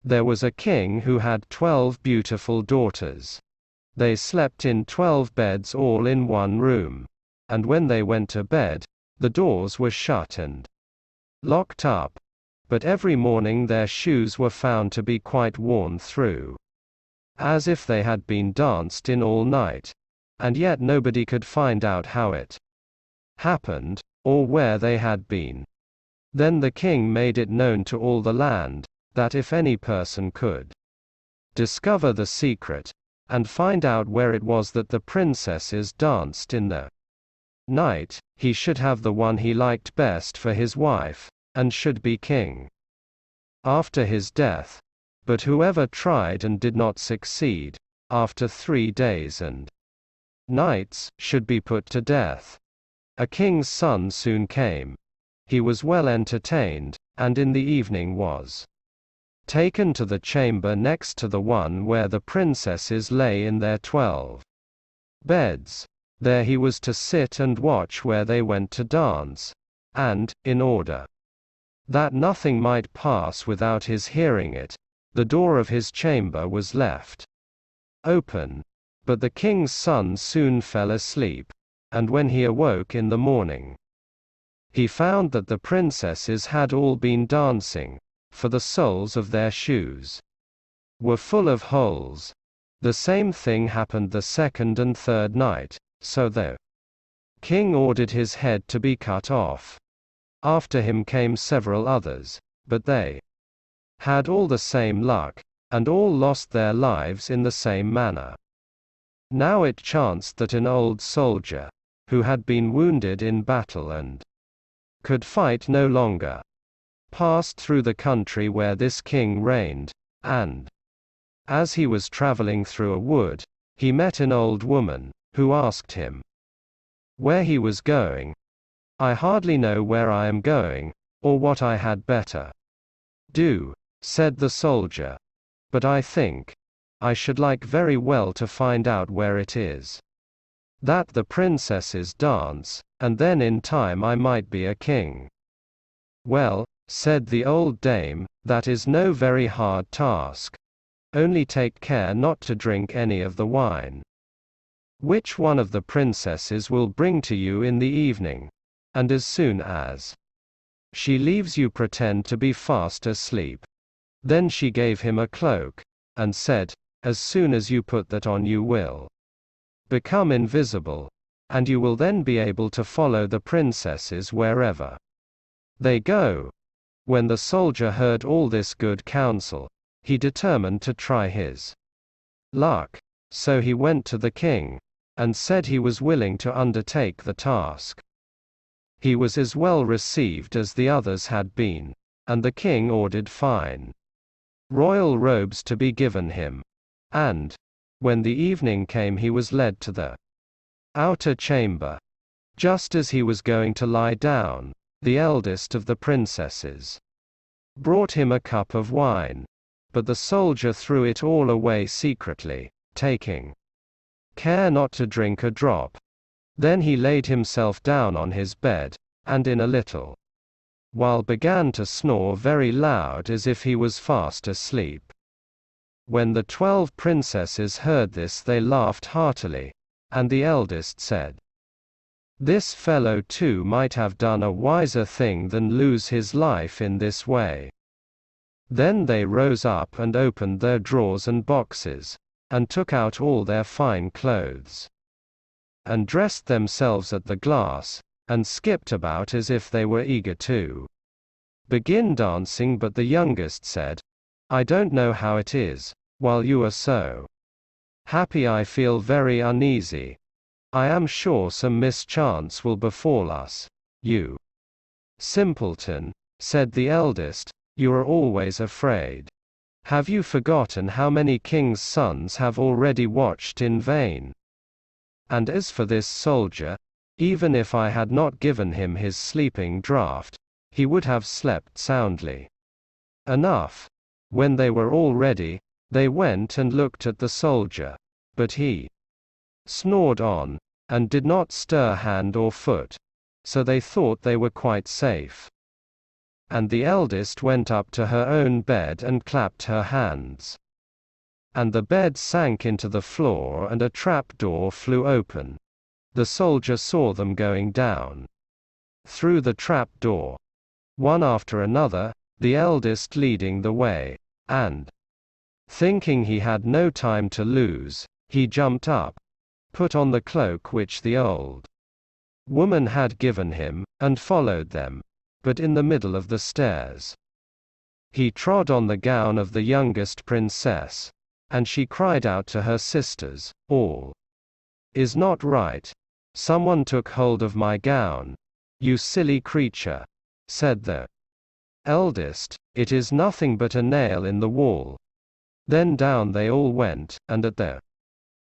There was a king who had 12 beautiful daughters. They slept in 12 beds all in one room. And when they went to bed, the doors were shut and locked up. But every morning their shoes were found to be quite worn through, as if they had been danced in all night. And yet nobody could find out how it happened, or where they had been. Then the king made it known to all the land, that if any person could discover the secret, and find out where it was that the princesses danced in the night, he should have the one he liked best for his wife, and should be king after his death. But whoever tried and did not succeed, after 3 days and nights, should be put to death. A king's son soon came. He was well entertained, and in the evening was taken to the chamber next to the one where the princesses lay in their 12 beds. There he was to sit and watch where they went to dance, and, in order that nothing might pass without his hearing it, the door of his chamber was left open. But the king's son soon fell asleep, and when he awoke in the morning, he found that the princesses had all been dancing, for the soles of their shoes were full of holes. The same thing happened the second and third night, so the king ordered his head to be cut off. After him came several others, but they had all the same luck, and all lost their lives in the same manner. Now it chanced that an old soldier, who had been wounded in battle and could fight no longer, passed through the country where this king reigned, and, as he was traveling through a wood, he met an old woman, who asked him where he was going. "I hardly know where I am going, or what I had better do," said the soldier. "But I think I should like very well to find out where it is that the princesses dance, and then in time I might be a king." "Well," said the old dame, "that is no very hard task. Only take care not to drink any of the wine which one of the princesses will bring to you in the evening, and as soon as she leaves you pretend to be fast asleep." Then she gave him a cloak, and said, "As soon as you put that on you will become invisible, and you will then be able to follow the princesses wherever they go." When the soldier heard all this good counsel, he determined to try his luck. So he went to the king, and said he was willing to undertake the task. He was as well received as the others had been, and the king ordered fine royal robes to be given him. And, when the evening came, he was led to the outer chamber. Just as he was going to lie down, the eldest of the princesses brought him a cup of wine. But the soldier threw it all away secretly, taking care not to drink a drop. Then he laid himself down on his bed, and in a little while began to snore very loud as if he was fast asleep. When the 12 princesses heard this, they laughed heartily, and the eldest said, "This fellow too might have done a wiser thing than lose his life in this way." Then they rose up and opened their drawers and boxes, and took out all their fine clothes, and dressed themselves at the glass, and skipped about as if they were eager to begin dancing. But the youngest said, "I don't know how it is, while you are so happy I feel very uneasy. I am sure some mischance will befall us." "You simpleton," said the eldest, "you are always afraid. Have you forgotten how many kings' sons have already watched in vain? And as for this soldier, even if I had not given him his sleeping draught, he would have slept soundly enough." When they were all ready, they went and looked at the soldier, but he snored on, and did not stir hand or foot, so they thought they were quite safe. and the eldest went up to her own bed and clapped her hands. And the bed sank into the floor and a trap-door flew open. The soldier saw them going down through the trap-door, one after another, the eldest leading the way, and, thinking he had no time to lose, he jumped up, put on the cloak which the old woman had given him, and followed them, but in the middle of the stairs he trod on the gown of the youngest princess, and she cried out to her sisters, "All is not right. Someone took hold of my gown." "You silly creature," said the eldest, "it is nothing but a nail in the wall." Then down they all went, and at the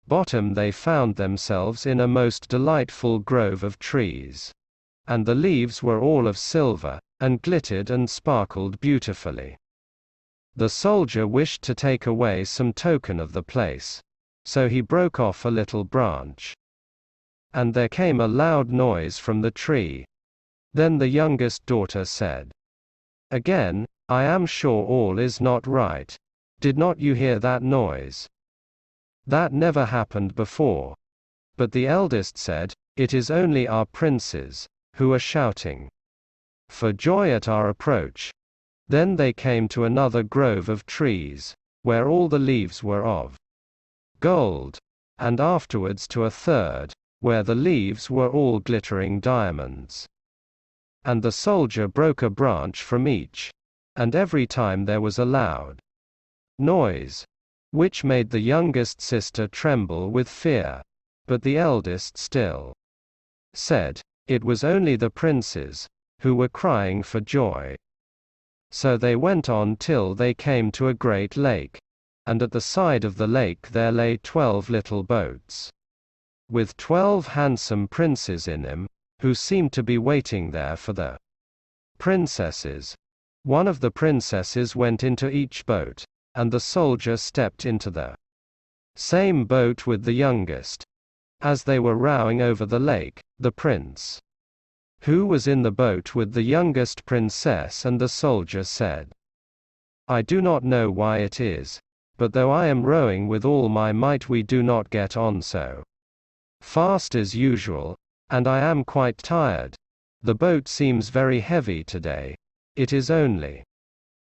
bottom they found themselves in a most delightful grove of trees. And the leaves were all of silver, and glittered and sparkled beautifully. The soldier wished to take away some token of the place, so he broke off a little branch. And there came a loud noise from the tree. Then the youngest daughter said again, "I am sure all is not right. Did not you hear that noise? That never happened before." But the eldest said, "It is only our princes, who are shouting for joy at our approach." Then they came to another grove of trees, where all the leaves were of gold, and afterwards to a third, where the leaves were all glittering diamonds. And the soldier broke a branch from each, and every time there was a loud noise, which made the youngest sister tremble with fear. But the eldest still said, it was only the princes, who were crying for joy. So they went on till they came to a great lake, and at the side of the lake there lay 12 little boats, with 12 handsome princes in them, who seemed to be waiting there for the princesses. One of the princesses went into each boat, and the soldier stepped into the same boat with the youngest. As they were rowing over the lake, the prince, who was in the boat with the youngest princess and the soldier said, "I do not know why it is, but though I am rowing with all my might we do not get on so fast as usual, and I am quite tired. The boat seems very heavy today." "It is only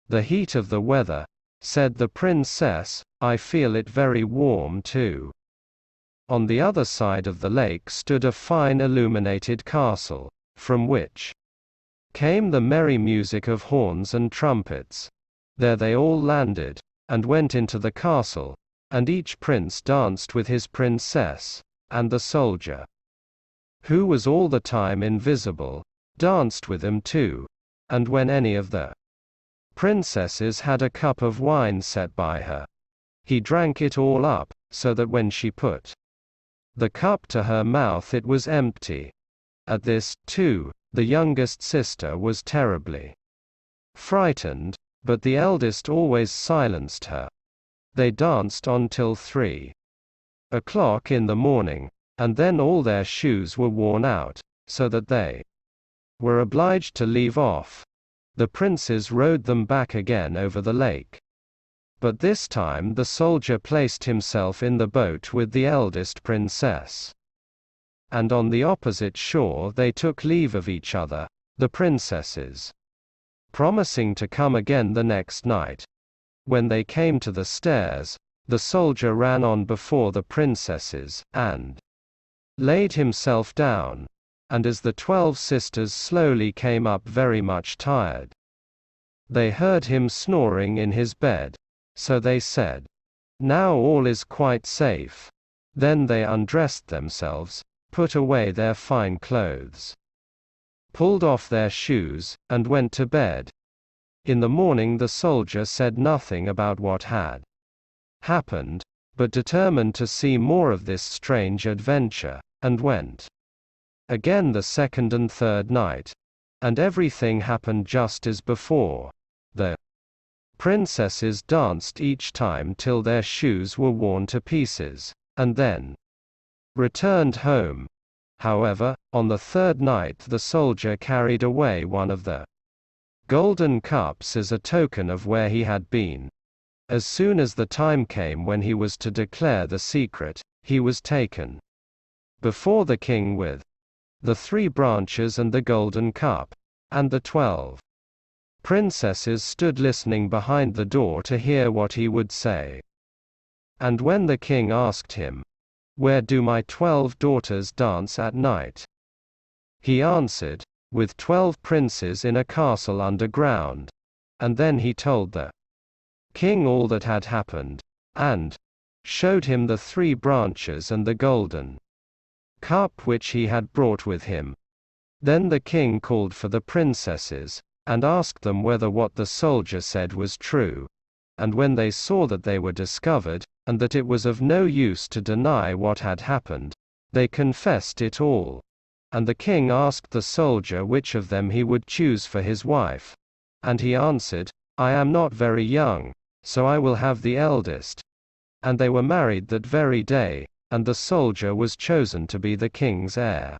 the heat of the weather," said the princess, "I feel it very warm too." On the other side of the lake stood a fine illuminated castle, from which came the merry music of horns and trumpets. There they all landed, and went into the castle, and each prince danced with his princess, and the soldier, who was all the time invisible, danced with them too. And when any of the princesses had a cup of wine set by her, he drank it all up, so that when she put the cup to her mouth it was empty. At this, too, the youngest sister was terribly frightened, but the eldest always silenced her. They danced on till 3 o'clock in the morning, and then all their shoes were worn out, so that they were obliged to leave off. The princes rowed them back again over the lake. But this time the soldier placed himself in the boat with the eldest princess. And on the opposite shore they took leave of each other, the princesses, promising to come again the next night. When they came to the stairs, the soldier ran on before the princesses, and laid himself down. And as the 12 sisters slowly came up very much tired, they heard him snoring in his bed. So they said, "Now all is quite safe." Then they undressed themselves, put away their fine clothes, pulled off their shoes, and went to bed. In the morning the soldier said nothing about what had happened, but determined to see more of this strange adventure, and went again the second and third night. And everything happened just as before. The princesses danced each time till their shoes were worn to pieces, and then returned home. However, on the third night the soldier carried away one of the golden cups as a token of where he had been. As soon as the time came when he was to declare the secret, he was taken before the king with the 3 branches and the golden cup. And the 12 princesses stood listening behind the door to hear what he would say. And when the king asked him, "Where do my 12 daughters dance at night?" he answered, "With 12 princes in a castle underground." And then he told the king all that had happened, and showed him the 3 branches and the golden cup which he had brought with him. Then the king called for the princesses, and asked them whether what the soldier said was true. And when they saw that they were discovered, and that it was of no use to deny what had happened, they confessed it all. And the king asked the soldier which of them he would choose for his wife. And he answered, "I am not very young, so I will have the eldest." And they were married that very day, and the soldier was chosen to be the king's heir.